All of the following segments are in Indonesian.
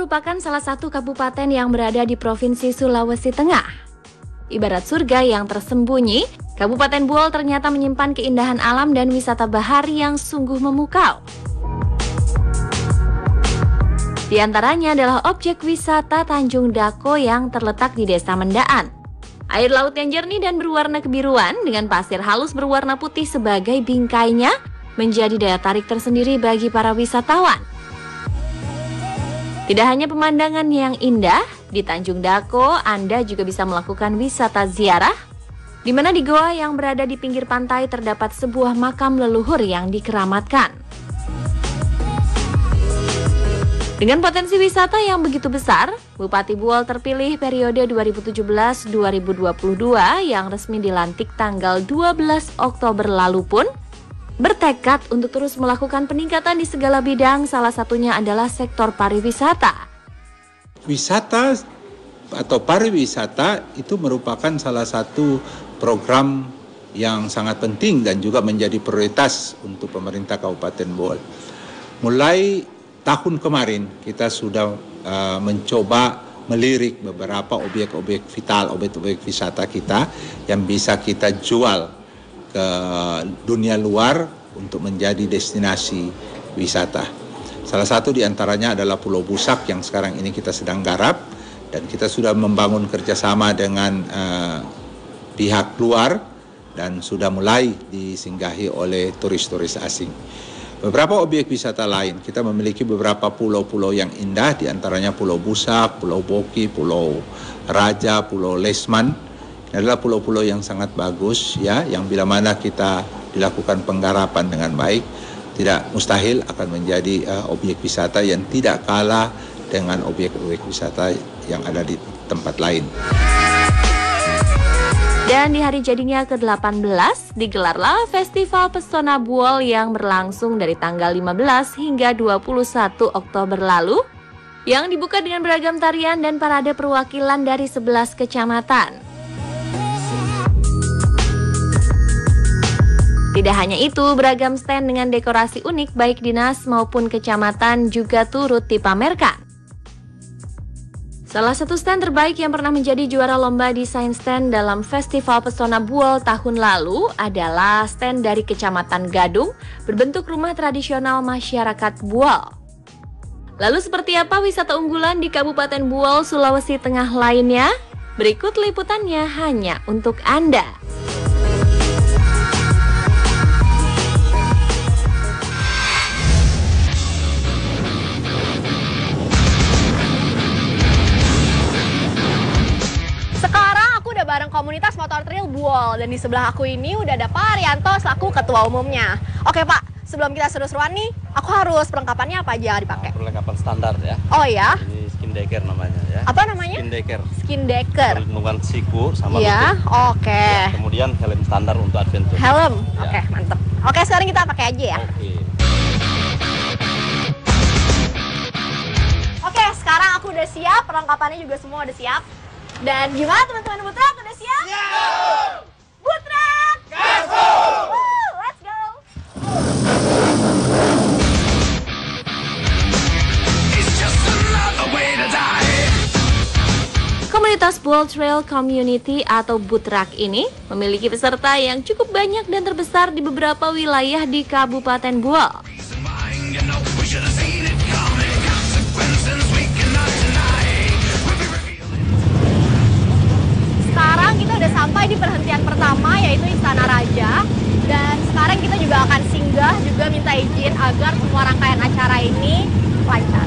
merupakan salah satu kabupaten yang berada di Provinsi Sulawesi Tengah. Ibarat surga yang tersembunyi, Kabupaten Buol ternyata menyimpan keindahan alam dan wisata bahari yang sungguh memukau. Di antaranya adalah objek wisata Tanjung Dako yang terletak di Desa Mendaan. Air laut yang jernih dan berwarna kebiruan dengan pasir halus berwarna putih sebagai bingkainya menjadi daya tarik tersendiri bagi para wisatawan. Tidak hanya pemandangan yang indah, di Tanjung Dako Anda juga bisa melakukan wisata ziarah, di mana di goa yang berada di pinggir pantai terdapat sebuah makam leluhur yang dikeramatkan. Dengan potensi wisata yang begitu besar, Bupati Buol terpilih periode 2017-2022 yang resmi dilantik tanggal 12 Oktober lalu pun bertekad untuk terus melakukan peningkatan di segala bidang, salah satunya adalah sektor pariwisata. Wisata atau pariwisata itu merupakan salah satu program yang sangat penting dan juga menjadi prioritas untuk pemerintah Kabupaten Buol. Mulai tahun kemarin kita sudah mencoba melirik beberapa objek-objek vital, objek-objek wisata kita yang bisa kita jual ke dunia luar untuk menjadi destinasi wisata. Salah satu diantaranya adalah Pulau Busak yang sekarang ini kita sedang garap dan kita sudah membangun kerjasama dengan pihak luar dan sudah mulai disinggahi oleh turis-turis asing. Beberapa objek wisata lain, kita memiliki beberapa pulau-pulau yang indah, diantaranya Pulau Busak, Pulau Boki, Pulau Raja, Pulau Lesman. Ini adalah pulau-pulau yang sangat bagus, ya, yang bila mana kita dilakukan penggarapan dengan baik, tidak mustahil akan menjadi objek wisata yang tidak kalah dengan objek-objek wisata yang ada di tempat lain. Dan di hari jadinya ke-18, digelarlah Festival Pesona Buol yang berlangsung dari tanggal 15 hingga 21 Oktober lalu, yang dibuka dengan beragam tarian dan parade perwakilan dari 11 kecamatan. Tidak hanya itu, beragam stand dengan dekorasi unik baik dinas maupun kecamatan juga turut dipamerkan. Salah satu stand terbaik yang pernah menjadi juara lomba desain stand dalam Festival Pesona Buol tahun lalu adalah stand dari Kecamatan Gadung berbentuk rumah tradisional masyarakat Buol. Lalu seperti apa wisata unggulan di Kabupaten Buol, Sulawesi Tengah lainnya? Berikut liputannya hanya untuk Anda. Bareng komunitas motor trail Buol, dan di sebelah aku ini udah ada Pak Arianto selaku ketua umumnya. Oke Pak, sebelum kita seru-seruan nih, aku harus perlengkapannya apa aja dipakai? Perlengkapan standar ya. Oh ya? Ini skin decker namanya ya. Apa namanya? Skin decker. Skin decker. Perlindungan siku sama ya, lutut. Oke. Ya, kemudian helm standar untuk adventure. Helm, ya. Oke, mantep. Oke, sekarang kita pakai aja ya. Oke, sekarang aku udah siap, perlengkapannya juga semua udah siap. Dan gimana teman-teman Butrak, udah siap? Siap! Butrak! Gaspol! Let's go! Komunitas Buol Trail Community atau Butrak ini memiliki peserta yang cukup banyak dan terbesar di beberapa wilayah di Kabupaten Buol. Sekarang kita udah sampai di perhentian pertama, yaitu Istana Raja. Dan sekarang kita juga akan singgah, juga minta izin agar semua rangkaian acara ini lancar.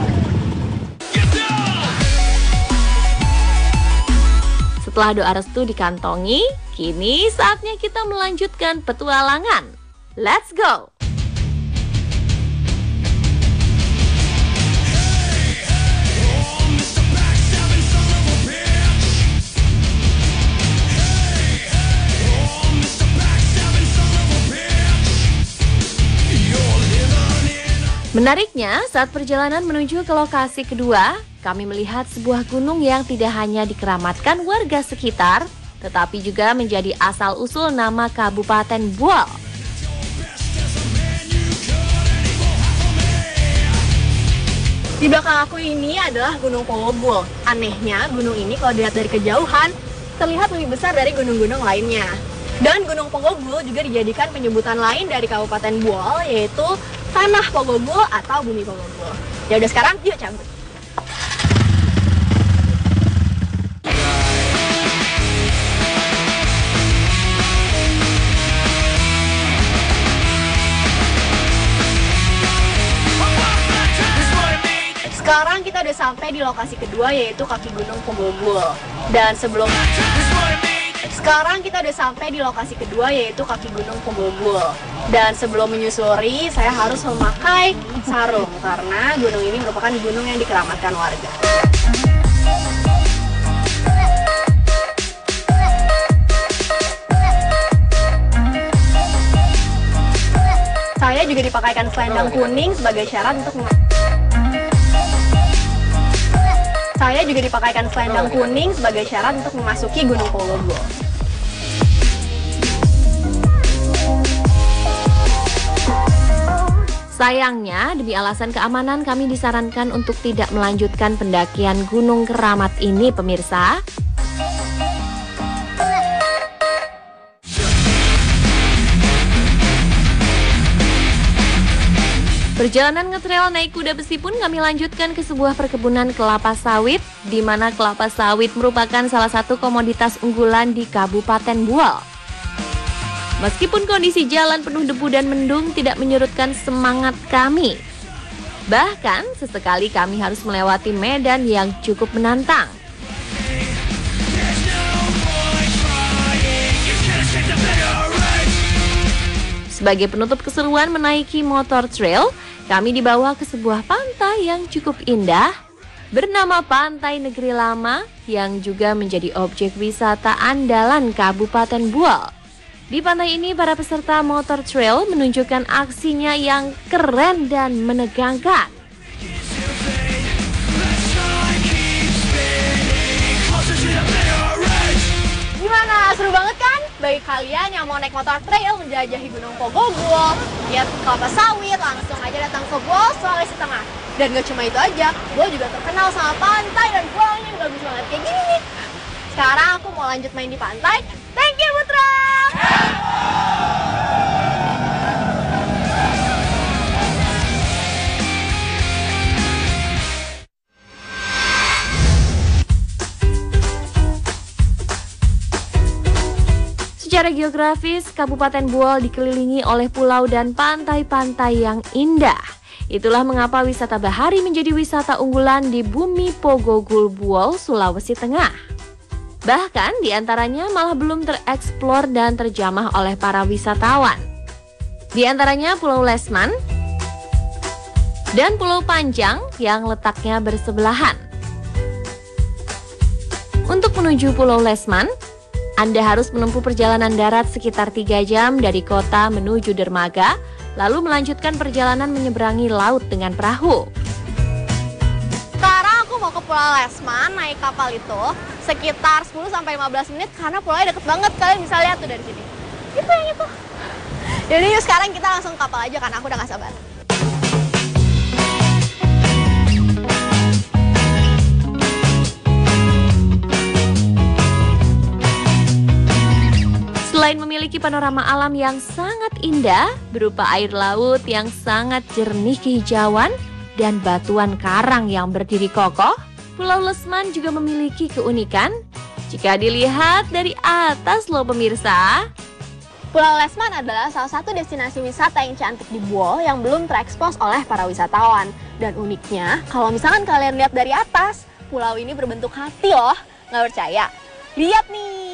Setelah doa restu dikantongi, kini saatnya kita melanjutkan petualangan. Let's go! Menariknya, saat perjalanan menuju ke lokasi kedua, kami melihat sebuah gunung yang tidak hanya dikeramatkan warga sekitar, tetapi juga menjadi asal-usul nama Kabupaten Buol. Di belakang aku ini adalah Gunung Pogobul. Anehnya, gunung ini kalau dilihat dari kejauhan, terlihat lebih besar dari gunung-gunung lainnya. Dan Gunung Pogobul juga dijadikan penyebutan lain dari Kabupaten Buol, yaitu Tanah Pogobul atau Bumi Pogobul. Ya udah sekarang, yuk cabut. Sekarang kita udah sampai di lokasi kedua, yaitu kaki Gunung Pogobul. Dan sebelum menyusuri, saya harus memakai sarung karena gunung ini merupakan gunung yang dikeramatkan warga. Saya juga dipakaikan selendang kuning sebagai syarat untuk memasuki Gunung Pogobul. Sayangnya, demi alasan keamanan kami disarankan untuk tidak melanjutkan pendakian Gunung Keramat ini, pemirsa. Perjalanan ngetrail naik kuda besi pun kami lanjutkan ke sebuah perkebunan kelapa sawit, di mana kelapa sawit merupakan salah satu komoditas unggulan di Kabupaten Buol. Meskipun kondisi jalan penuh debu dan mendung tidak menyurutkan semangat kami. Bahkan sesekali kami harus melewati medan yang cukup menantang. Sebagai penutup keseruan menaiki motor trail, kami dibawa ke sebuah pantai yang cukup indah bernama Pantai Negeri Lama yang juga menjadi objek wisata andalan Kabupaten Buol. Di pantai ini para peserta motor trail menunjukkan aksinya yang keren dan menegangkan. Gimana? Seru banget kan? Bagi kalian yang mau naik motor trail menjelajahi Gunung Pogobul, lihat kelapa sawit, langsung aja datang ke Buol, Sulawesi Tengah. Dan gak cuma itu aja, Buol juga terkenal sama pantai dan pulaunya yang bagus banget kayak gini nih. Sekarang aku mau lanjut main di pantai. Thank you, Putra! Secara geografis, Kabupaten Buol dikelilingi oleh pulau dan pantai-pantai yang indah. Itulah mengapa wisata bahari menjadi wisata unggulan di Bumi Pogogul Buol, Sulawesi Tengah. Bahkan diantaranya malah belum tereksplor dan terjamah oleh para wisatawan. Di antaranya Pulau Lesman dan Pulau Panjang yang letaknya bersebelahan. Untuk menuju Pulau Lesman, Anda harus menempuh perjalanan darat sekitar 3 jam dari kota menuju dermaga, lalu melanjutkan perjalanan menyeberangi laut dengan perahu. Sekarang aku mau ke Pulau Lesman, naik kapal itu sekitar 10-15 menit karena pulaunya deket banget. Kalian bisa lihat tuh dari sini. Itu yang itu. Jadi yuk sekarang kita langsung ke kapal aja karena aku udah gak sabar. Selain memiliki panorama alam yang sangat indah, berupa air laut yang sangat jernih kehijauan dan batuan karang yang berdiri kokoh, Pulau Lesman juga memiliki keunikan jika dilihat dari atas loh pemirsa. Pulau Lesman adalah salah satu destinasi wisata yang cantik di Buol yang belum terekspos oleh para wisatawan. Dan uniknya, kalau misalkan kalian lihat dari atas, pulau ini berbentuk hati loh. Nggak percaya? Lihat nih!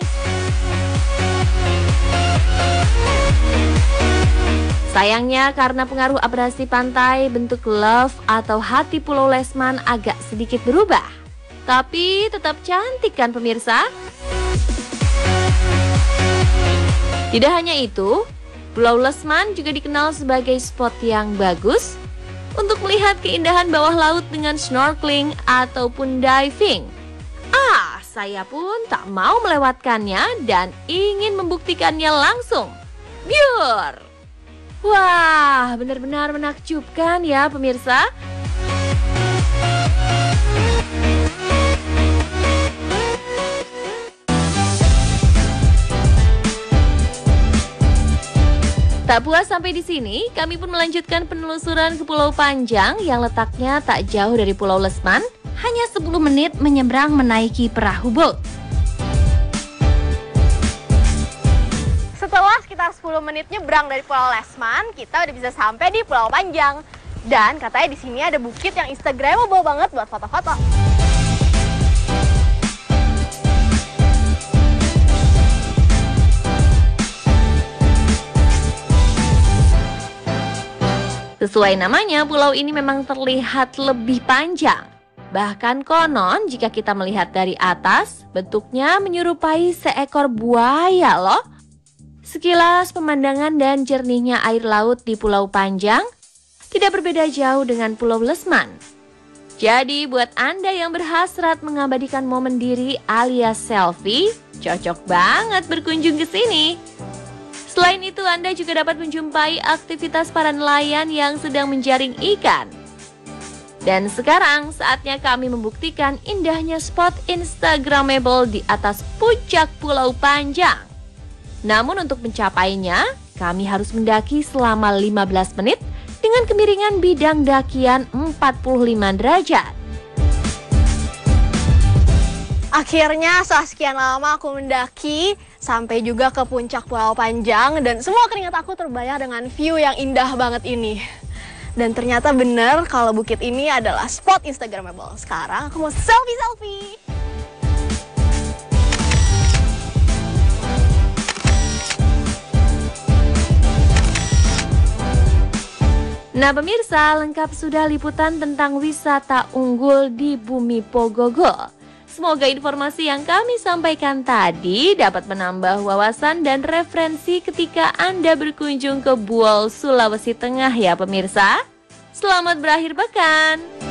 Sayangnya karena pengaruh abrasi pantai, bentuk love atau hati Pulau Lesman agak sedikit berubah. Tapi tetap cantik kan pemirsa? Tidak hanya itu, Pulau Lesman juga dikenal sebagai spot yang bagus untuk melihat keindahan bawah laut dengan snorkeling ataupun diving. Saya pun tak mau melewatkannya dan ingin membuktikannya langsung. Biar! Wah, benar-benar menakjubkan ya pemirsa. Tak puas sampai di sini, kami pun melanjutkan penelusuran ke Pulau Panjang yang letaknya tak jauh dari Pulau Lesman, hanya 10 menit menyeberang menaiki perahu boat. Setelah sekitar 10 menit nyebrang dari Pulau Lesman, kita udah bisa sampai di Pulau Panjang. Dan katanya di sini ada bukit yang instagramable banget buat foto-foto. Sesuai namanya, pulau ini memang terlihat lebih panjang. Bahkan konon jika kita melihat dari atas, bentuknya menyerupai seekor buaya loh. Sekilas pemandangan dan jernihnya air laut di Pulau Panjang tidak berbeda jauh dengan Pulau Lesman. Jadi buat Anda yang berhasrat mengabadikan momen diri alias selfie, cocok banget berkunjung ke sini. Selain itu, Anda juga dapat menjumpai aktivitas para nelayan yang sedang menjaring ikan. Dan sekarang saatnya kami membuktikan indahnya spot instagramable di atas puncak Pulau Panjang. Namun untuk mencapainya, kami harus mendaki selama 15 menit dengan kemiringan bidang dakian 45 derajat. Akhirnya setelah sekian lama aku mendaki sampai juga ke puncak Pulau Panjang dan semua keringat aku terbayar dengan view yang indah banget ini. Dan ternyata bener kalau bukit ini adalah spot instagramable. Sekarang aku mau selfie-selfie. Nah pemirsa, lengkap sudah liputan tentang wisata unggul di Bumi Pogogo. Semoga informasi yang kami sampaikan tadi dapat menambah wawasan dan referensi ketika Anda berkunjung ke Buol, Sulawesi Tengah ya pemirsa. Selamat berakhir pekan.